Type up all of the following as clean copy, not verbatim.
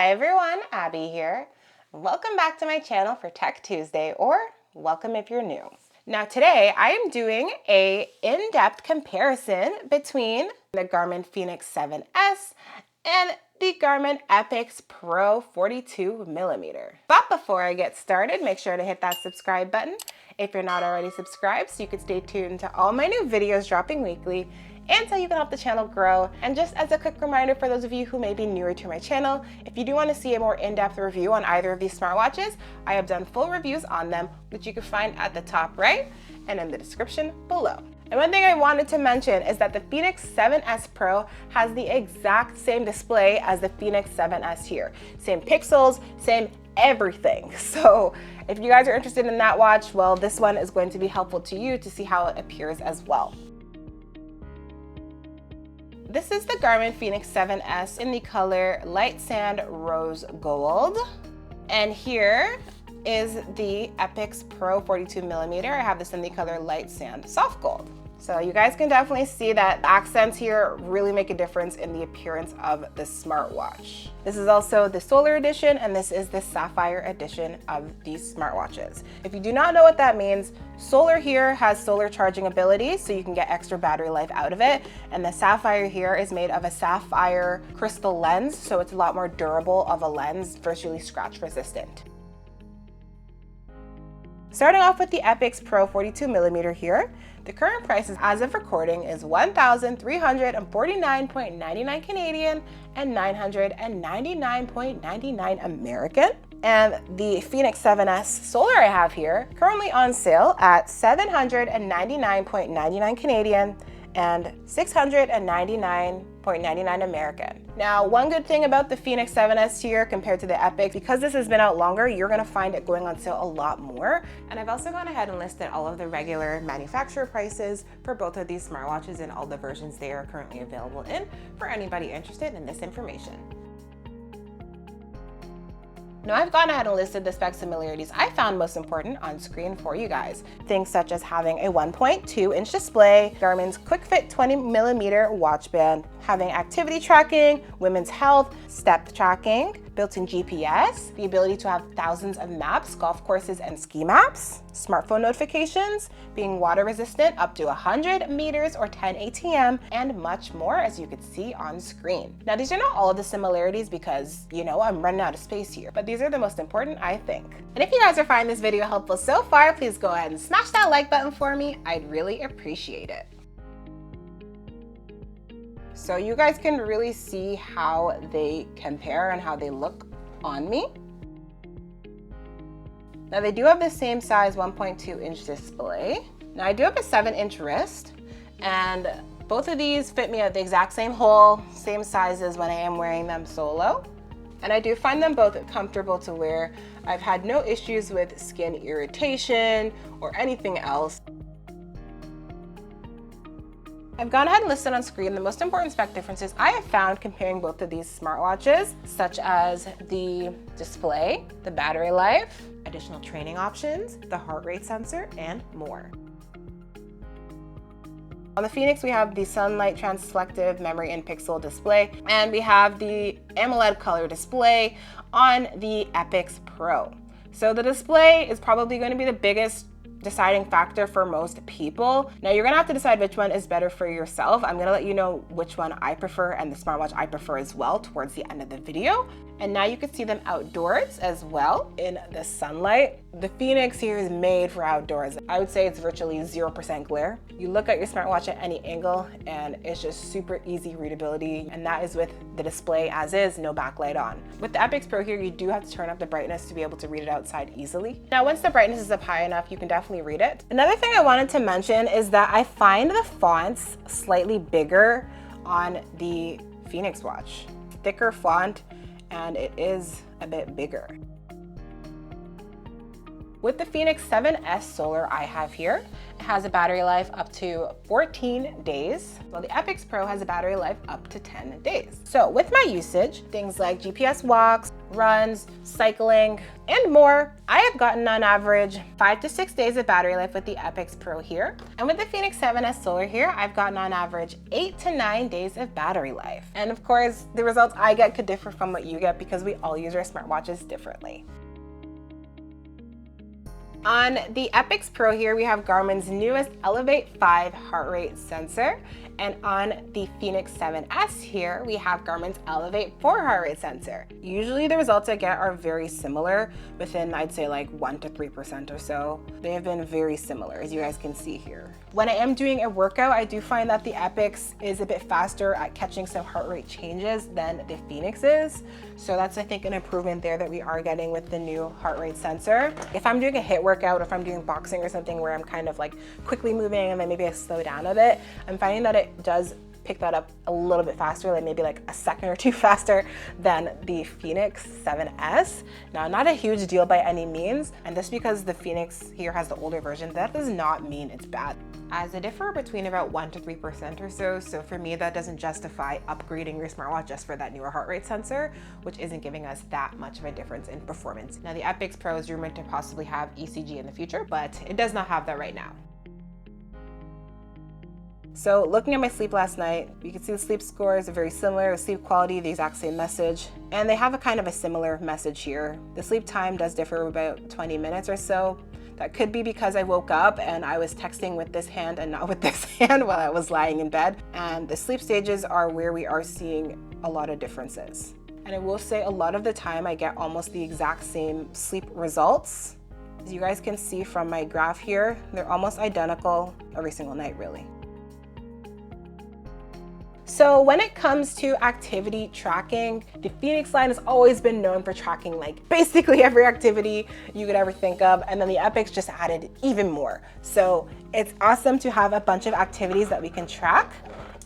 Hi everyone, Abby here. Welcome back to my channel for Tech Tuesday, or welcome if you're new. Now today I am doing a in-depth comparison between the Garmin Fenix 7S and the Garmin Epix Pro 42mm. But before I get started, make sure to hit that subscribe button if you're not already subscribed so you can stay tuned to all my new videos dropping weekly and so you can help the channel grow. And just as a quick reminder for those of you who may be newer to my channel, if you do want to see a more in-depth review on either of these smartwatches, I have done full reviews on them, which you can find at the top right and in the description below. And one thing I wanted to mention is that the Fenix 7S Pro has the exact same display as the Fenix 7S here. Same pixels, same everything. So if you guys are interested in that watch, well, this one is going to be helpful to you to see how it appears as well. This is the Garmin Fenix 7S in the color Light Sand Rose Gold. And here is the Epix Pro 42mm. I have this in the color Light Sand Soft Gold. So you guys can definitely see that accents here really make a difference in the appearance of the smartwatch. This is also the Solar Edition, and this is the Sapphire Edition of these smartwatches. If you do not know what that means, Solar here has solar charging ability, so you can get extra battery life out of it. And the Sapphire here is made of a sapphire crystal lens, so it's a lot more durable of a lens, virtually scratch resistant. Starting off with the Epix Pro 42mm here, the current price as of recording is $1,349.99 Canadian and $999.99 American. And the Fenix 7S Solar I have here, currently on sale at $799.99 Canadian and $699.99 American. Now, one good thing about the Fenix 7S here compared to the Epix, because this has been out longer, you're gonna find it going on sale a lot more. And I've also gone ahead and listed all of the regular manufacturer prices for both of these smartwatches and all the versions they are currently available in for anybody interested in this information. Now I've gone ahead and listed the spec similarities I found most important on screen for you guys. Things such as having a 1.2-inch display, Garmin's quick fit 20mm watch band, having activity tracking, women's health, step tracking, built-in GPS, the ability to have thousands of maps, golf courses and ski maps, smartphone notifications, being water resistant up to 100 meters or 10 ATM, and much more, as you can see on screen. Now these are not all of the similarities because, you know, I'm running out of space here, but these are the most important, I think. And if you guys are finding this video helpful so far, please go ahead and smash that like button for me. I'd really appreciate it. So you guys can really see how they compare and how they look on me. Now they do have the same size 1.2-inch display. Now I do have a 7-inch wrist, and both of these fit me at the exact same hole, same sizes when I am wearing them solo. And I do find them both comfortable to wear. I've had no issues with skin irritation or anything else. I've gone ahead and listed on screen the most important spec differences I have found comparing both of these smartwatches, such as the display, the battery life, additional training options, the heart rate sensor, and more. On the Fenix, we have the sunlight transflective memory in pixel display, and we have the AMOLED color display on the Epix Pro. So the display is probably going to be the biggest deciding factor for most people. Now you're gonna have to decide which one is better for yourself. I'm gonna let you know which one I prefer and the smartwatch I prefer as well towards the end of the video. And now you can see them outdoors as well in the sunlight. The Fenix here is made for outdoors. I would say it's virtually 0% glare. You look at your smartwatch at any angle and it's just super easy readability, and that is with the display as is, no backlight on. With the Epix Pro here, you do have to turn up the brightness to be able to read it outside easily. Now once the brightness is up high enough, you can definitely read it. Another thing I wanted to mention is that I find the fonts slightly bigger on the Fenix watch. Thicker font, and it is a bit bigger. With the Fenix 7S Solar I have here, it has a battery life up to 14 days, while the Epix Pro has a battery life up to 10 days. So with my usage, things like GPS walks, runs, cycling, and more, I have gotten on average 5 to 6 days of battery life with the Epix Pro here. And with the Fenix 7S Solar here, I've gotten on average 8 to 9 days of battery life. And of course, the results I get could differ from what you get because we all use our smartwatches differently. On the Epix Pro here, we have Garmin's newest Elevate 5 heart rate sensor. And on the Fenix 7S here, we have Garmin's Elevate 4 heart rate sensor. Usually the results I get are very similar within, I'd say like 1 to 3% or so. They have been very similar, as you guys can see here. When I am doing a workout, I do find that the Epix is a bit faster at catching some heart rate changes than the Fenix is. So that's, I think, an improvement there that we are getting with the new heart rate sensor. If I'm doing a HIIT workout, if I'm doing boxing or something where I'm kind of like quickly moving and then maybe I slow down a bit, I'm finding that it does pick that up a little bit faster, like maybe like a second or two faster than the Fenix 7S. Now, not a huge deal by any means, and just because the Fenix here has the older version, that does not mean it's bad. As they differ between about 1 to 3% or so, so for me that doesn't justify upgrading your smartwatch just for that newer heart rate sensor, which isn't giving us that much of a difference in performance. Now the Epix Pro is rumored to possibly have ECG in the future, but it does not have that right now. So looking at my sleep last night, you can see the sleep scores are very similar, sleep quality, the exact same message, and they have a kind of a similar message here. The sleep time does differ about 20 minutes or so. That could be because I woke up and I was texting with this hand and not with this hand while I was lying in bed. And the sleep stages are where we are seeing a lot of differences. And I will say a lot of the time I get almost the exact same sleep results. As you guys can see from my graph here, they're almost identical every single night, really. So when it comes to activity tracking, the Fenix line has always been known for tracking like basically every activity you could ever think of, and then the Epix just added even more. So it's awesome to have a bunch of activities that we can track,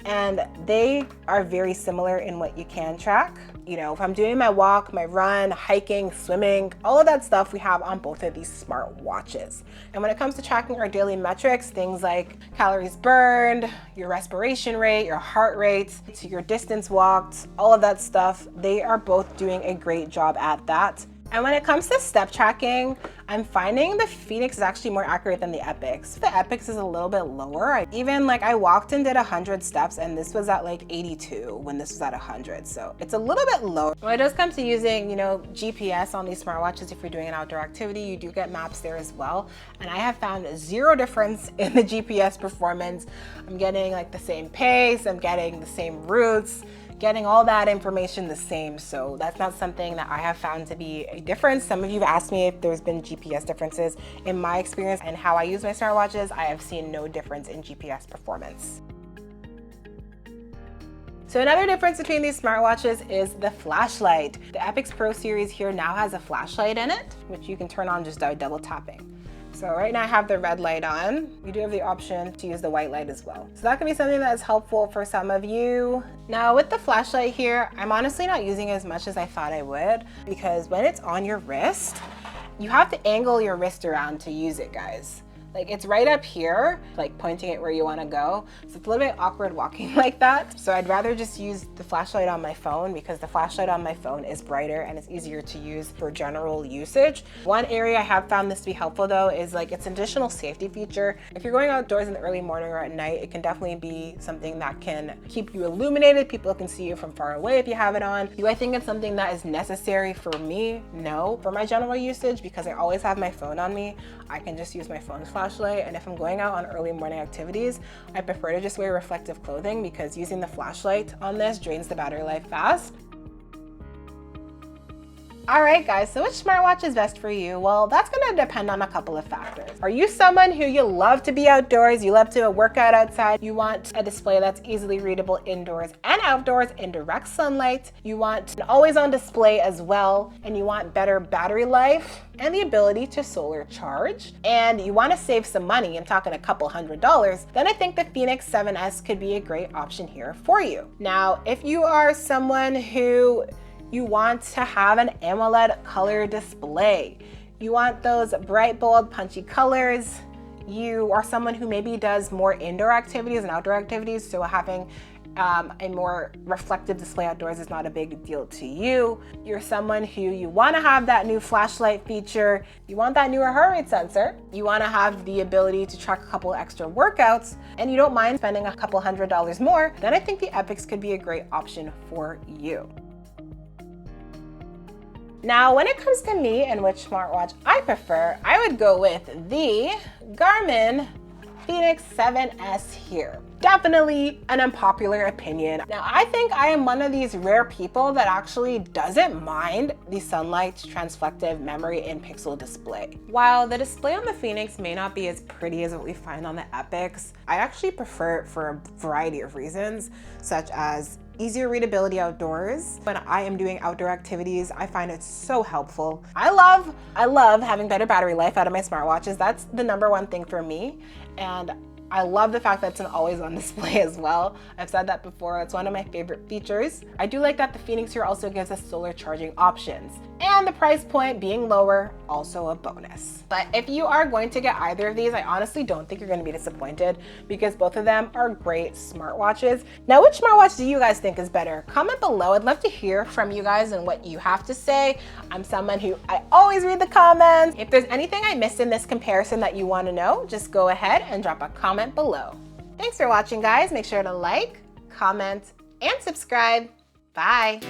and they are very similar in what you can track. You know, if I'm doing my walk, my run, hiking, swimming, all of that stuff we have on both of these smart watches. And when it comes to tracking our daily metrics, things like calories burned, your respiration rate, your heart rate, to your distance walked, all of that stuff, they are both doing a great job at that. And when it comes to step tracking, I'm finding the Fenix is actually more accurate than the Epix. The Epix is a little bit lower. I walked and did 100 steps, and this was at like 82 when this was at 100. So it's a little bit lower. When it does come to using, GPS on these smartwatches, if you're doing an outdoor activity, you do get maps there as well. And I have found zero difference in the GPS performance. I'm getting like the same pace, I'm getting the same routes, getting all that information the same. So that's not something that I have found to be a difference. Some of you have asked me if there's been GPS differences. In my experience and how I use my smartwatches, I have seen no difference in GPS performance. So another difference between these smartwatches is the flashlight. The Epix Pro series here now has a flashlight in it, which you can turn on just by double tapping. So right now I have the red light on. You do have the option to use the white light as well. So that can be something that is helpful for some of you. Now with the flashlight here, I'm honestly not using it as much as I thought I would, because when it's on your wrist, you have to angle your wrist around to use it, guys. Like it's right up here, like pointing it where you want to go. So it's a little bit awkward walking like that. So I'd rather just use the flashlight on my phone, because the flashlight on my phone is brighter and it's easier to use for general usage. One area I have found this to be helpful though is like it's an additional safety feature. If you're going outdoors in the early morning or at night, it can definitely be something that can keep you illuminated. People can see you from far away if you have it on. Do I think it's something that is necessary for me? No. For my general usage, because I always have my phone on me, I can just use my phone's flashlight. And if I'm going out on early morning activities, I prefer to just wear reflective clothing, because using the flashlight on this drains the battery life fast. All right, guys, so which smartwatch is best for you? Well, that's gonna depend on a couple of factors. Are you someone who you love to be outdoors, you love to work out outside, you want a display that's easily readable indoors and outdoors in direct sunlight, you want an always-on display as well, and you want better battery life and the ability to solar charge, and you want to save some money, I'm talking a couple $100s, then I think the Fenix 7S could be a great option here for you. Now, if you are someone who you want to have an AMOLED color display, You want those bright, bold, punchy colors. You are someone who maybe does more indoor activities and outdoor activities, so having a more reflective display outdoors is not a big deal to you. You're someone who you want to have that new flashlight feature. You want that newer heart rate sensor. You want to have the ability to track a couple extra workouts, and you don't mind spending a couple $100s more, then I think the Epix could be a great option for you. Now, when it comes to me and which smartwatch I prefer, I would go with the Garmin Fenix 7S here. Definitely an unpopular opinion. Now, I think I am one of these rare people that actually doesn't mind the sunlight transflective memory in pixel display. While the display on the Fenix may not be as pretty as what we find on the Epix, I actually prefer it for a variety of reasons, such as easier readability outdoors. When I am doing outdoor activities, I find it so helpful. I love having better battery life out of my smartwatches. That's the #1 thing for me. And I love the fact that it's an always on display as well. I've said that before, it's one of my favorite features. I do like that the Fenix here also gives us solar charging options. And the price point being lower, also a bonus. But if you are going to get either of these, I honestly don't think you're going to be disappointed because both of them are great smartwatches. Now, which smartwatch do you guys think is better? Comment below. I'd love to hear from you guys and what you have to say. I'm someone who I always read the comments. If there's anything I missed in this comparison that you want to know, just go ahead and drop a comment below. Thanks for watching, guys. Make sure to like, comment, and subscribe. Bye.